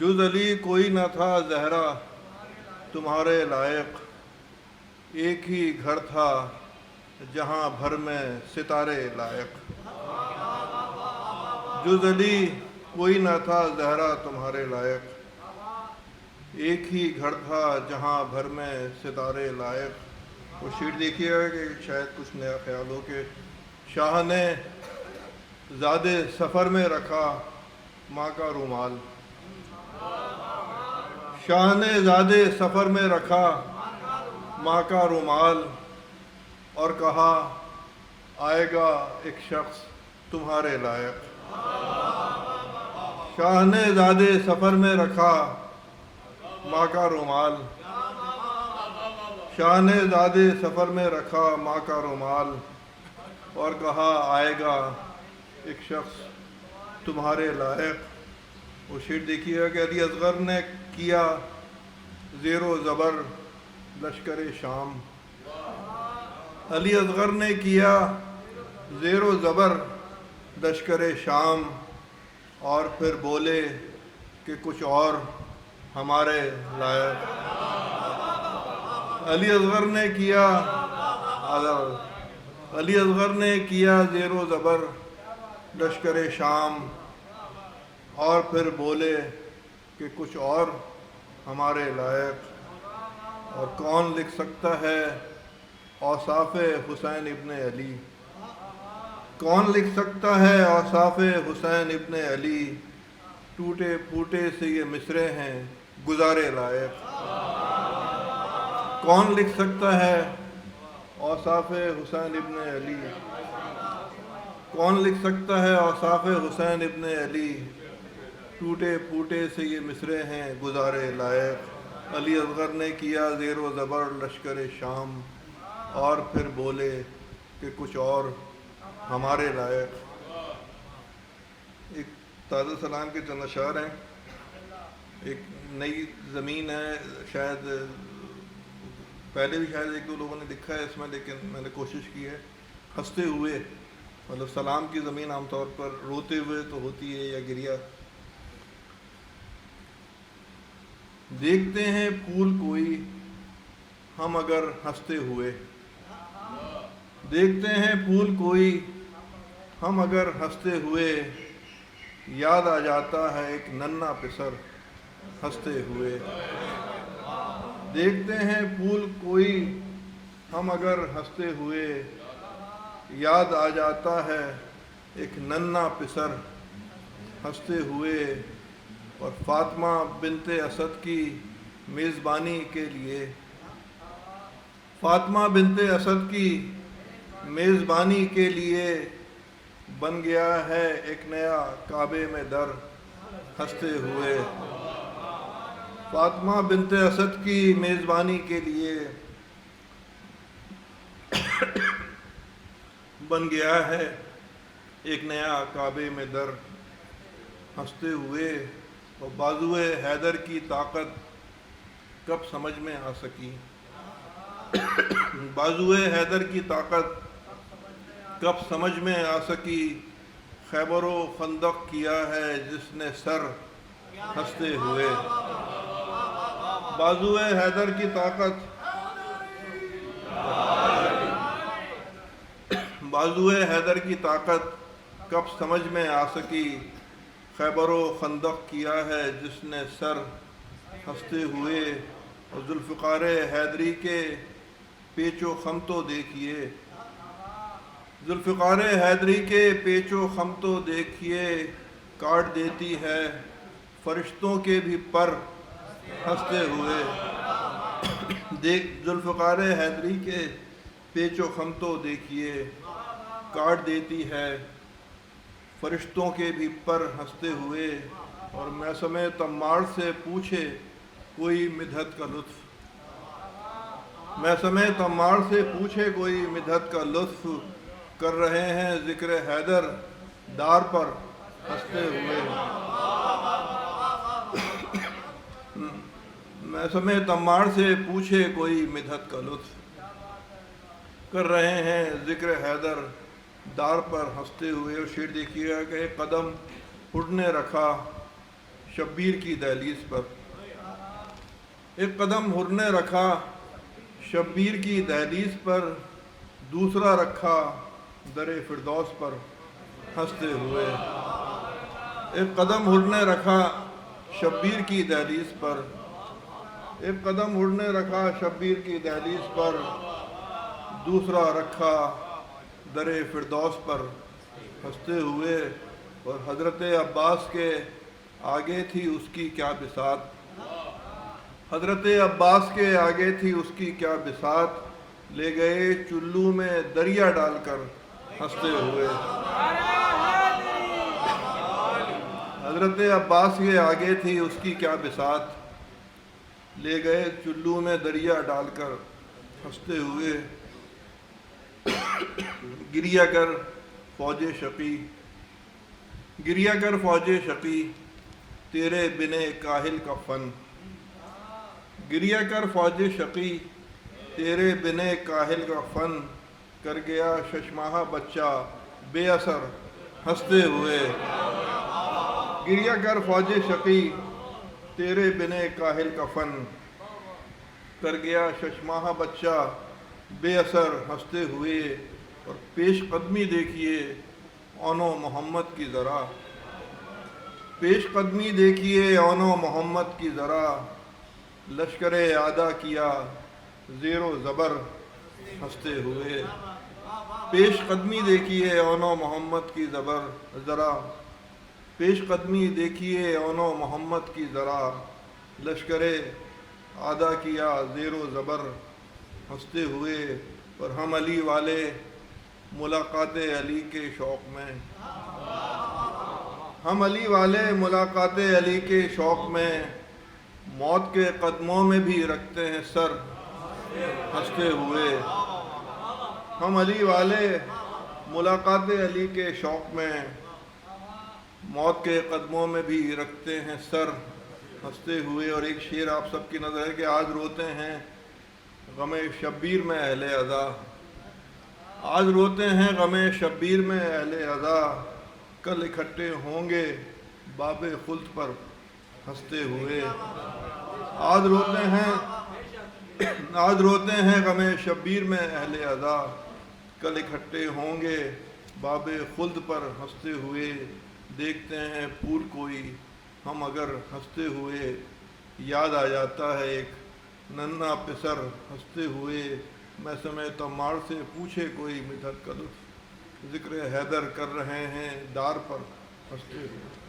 جز علی کوئی نہ تھا زہرا تمہارے لائق، ایک ہی گھر تھا جہاں بھر میں ستارے لائق۔ جز علی کوئی نہ تھا زہرا تمہارے لائق، ایک ہی گھر تھا جہاں بھر میں ستارے لائق۔ وہ شعر دیکھیے گا کہ شاید کچھ نیا خیال ہو کہ شاہ نے زاد سفر میں رکھا ماں کا رومال، شاہ نے زاد سفر میں رکھا ماں کا رومال، اور کہا آئے گا ایک شخص تمہارے لائق۔ شاہ نے زاد سفر میں رکھا ماں کا رومال، شاہ نے زاد سفر میں رکھا ماں کا رومال، اور کہا آئے گا ایک شخص تمہارے لائق۔ وہ شعر دیکھیے گا کہ علی اصغر نے کیا زیر و زبر لشکر شام، علی اصغر نے کیا زیر و زبر لشکر شام، اور پھر بولے کہ کچھ اور ہمارے لائق۔ علی اصغر نے کیا علی اصغر نے کیا زیر و زبر لشکر شام، اور پھر بولے کہ کچھ اور ہمارے لائق۔ اور کون لکھ سکتا ہے اوصاف حسین ابن علی، کون لکھ سکتا ہے اوصاف حسین ابن علی، ٹوٹے پھوٹے سے یہ مصرے ہیں گزارے لائق۔ کون لکھ سکتا ہے اوصاف حسین ابن علی، کون لکھ سکتا ہے اوصاف حسین ابن علی، ٹوٹے پھوٹے سے یہ مصرے ہیں گزارے لائق۔ علی اصغر نے کیا زیر و زبر لشکر شام، اور پھر بولے کہ کچھ اور ہمارے لائق۔ ایک تازہ سلام کے چند اشعار ہیں۔ ایک نئی زمین ہے، شاید پہلے بھی شاید ایک دو لوگوں نے لکھا ہے اس میں، لیکن میں نے کوشش کی ہے ہنستے ہوئے، مطلب سلام کی زمین عام طور پر روتے ہوئے تو ہوتی ہے یا گریا۔ دیکھتے ہیں پھول کوئی ہم اگر ہنستے ہوئے، دیکھتے ہیں پھول کوئی ہم اگر ہنستے ہوئے، یاد آ جاتا ہے ایک ننھا پسر ہنستے ہوئے۔ دیکھتے ہیں پھول کوئی ہم اگر ہنستے ہوئے، یاد آ جاتا ہے ایک ننھا پسر ہنستے ہوئے۔ اور فاطمہ بنت اسد کی میزبانی کے لیے، فاطمہ بنت اسد کی میزبانی کے لیے بن گیا ہے ایک نیا کعبے میں در ہنستے ہوئے۔ فاطمہ بنت اسد کی میزبانی کے لیے بن گیا ہے ایک نیا کعبے میں در ہنستے ہوئے۔ اور بازوئے حیدر کی طاقت کب سمجھ میں آ سکی، بازوئے حیدر کی طاقت کب سمجھ میں آ سکی، خیبر و خندق کیا ہے جس نے سر ہنستے ہوئے۔ بازوئے حیدر کی طاقت بازوئے حیدر کی طاقت کب سمجھ میں آ سکی، خیبر و خندق کیا ہے جس نے سر ہنستے ہوئے۔ اور ذوالفقار حیدری کے پیچ و خم تو دیکھیے، ذوالفقار حیدری کے پیچ و خم تو دیکھیے، کاٹ دیتی ہے فرشتوں کے بھی پر ہنستے ہوئے۔ ذوالفقار حیدری کے پیچ و خم تو دیکھیے، کاٹ دیتی ہے فرشتوں کے بھی پر ہنستے ہوئے۔ اور میثم تمار سے پوچھے کوئی مدحت کا لطف، میثم تمار سے پوچھے کوئی مدحت کا لطف، کر رہے ہیں ذکر حیدر دار پر ہنستے ہوئے۔ میثم تمار سے پوچھے کوئی مدحت کا لطف، کر رہے ہیں ذکر حیدر دار پر ہنستے ہوئے۔ اور شعر دیکھیے گا کہ قدم اڑنے رکھا شبیر کی دہلیز پر، ایک قدم حر نے رکھا شبیر کی دہلیز پر، دوسرا رکھا در فردوس پر ہنستے ہوئے۔ ایک قدم حر نے رکھا شبیر کی دہلیز پر، ایک قدم حر نے رکھا شبیر کی دہلیز پر، دوسرا رکھا در فردوس پر ہنستے ہوئے۔ اور حضرت عباس کے آگے تھی اس کی کیا بساط، حضرت عباس کے آگے تھی اس کی کیا بساط، لے گئے چلو میں دریا ڈال کر ہنستے ہوئے۔ حضرت عباس کے آگے تھی اس کی کیا بساط، لے گئے چلو میں دریا ڈال کر ہنستے ہوئے۔ گریا کر فوج شقی، گریا کر فوج شقی، تیرے بنے کاہل کا فن، گریا کر فوج شقی، تیرے بنے کاہل کا فن، کر گیا ششماہا بچہ بے اثر ہنستے ہوئے۔ گریا کر فوج شقی، تیرے بنے کاہل کا فن، کر گیا ششماہا بچہ بے اثر ہنستے ہوئے۔ اور پیش قدمی دیکھیے اون و محمد کی ذرا، پیش قدمی دیکھیے اون و محمد کی ذرا، لشکر اعداء کیا زیر و زبر ہنستے ہوئے۔ پیش قدمی دیکھیے اون و محمد کی ذرا، پیش قدمی دیکھیے اون و محمد کی ذرا، لشکر اعداء کیا زیر و زبر ہنستے ہوئے۔ اور ہم علی والے ملاقات علی کے شوق میں، ہم علی والے ملاقات علی کے شوق میں، موت کے قدموں میں بھی رکھتے ہیں سر ہنستے ہوئے۔ ہم علی والے ملاقات علی کے شوق میں، موت کے قدموں میں بھی رکھتے ہیں سر ہنستے ہوئے۔ اور ایک شعر آپ سب کی نظر ہے کہ آج روتے ہیں غم شبیر میں اہل عزا، آج روتے ہیں غم شبیر میں اہل عزا، کل اکٹھے ہوں گے باب خلد پر ہنستے ہوئے۔ آج روتے ہیں غم شبیر میں اہل عزا، کل اکٹھے ہوں گے باب خلد پر ہنستے ہوئے۔ دیکھتے ہیں پور کوئی ہم اگر ہنستے ہوئے، یاد آ جاتا ہے ایک ننھا پسر ہنستے ہوئے۔ میں سمیتا مار سے پوچھے کوئی مدحت کا لطف، ذکر حیدر کر رہے ہیں دار پر ہنستے ہوئے۔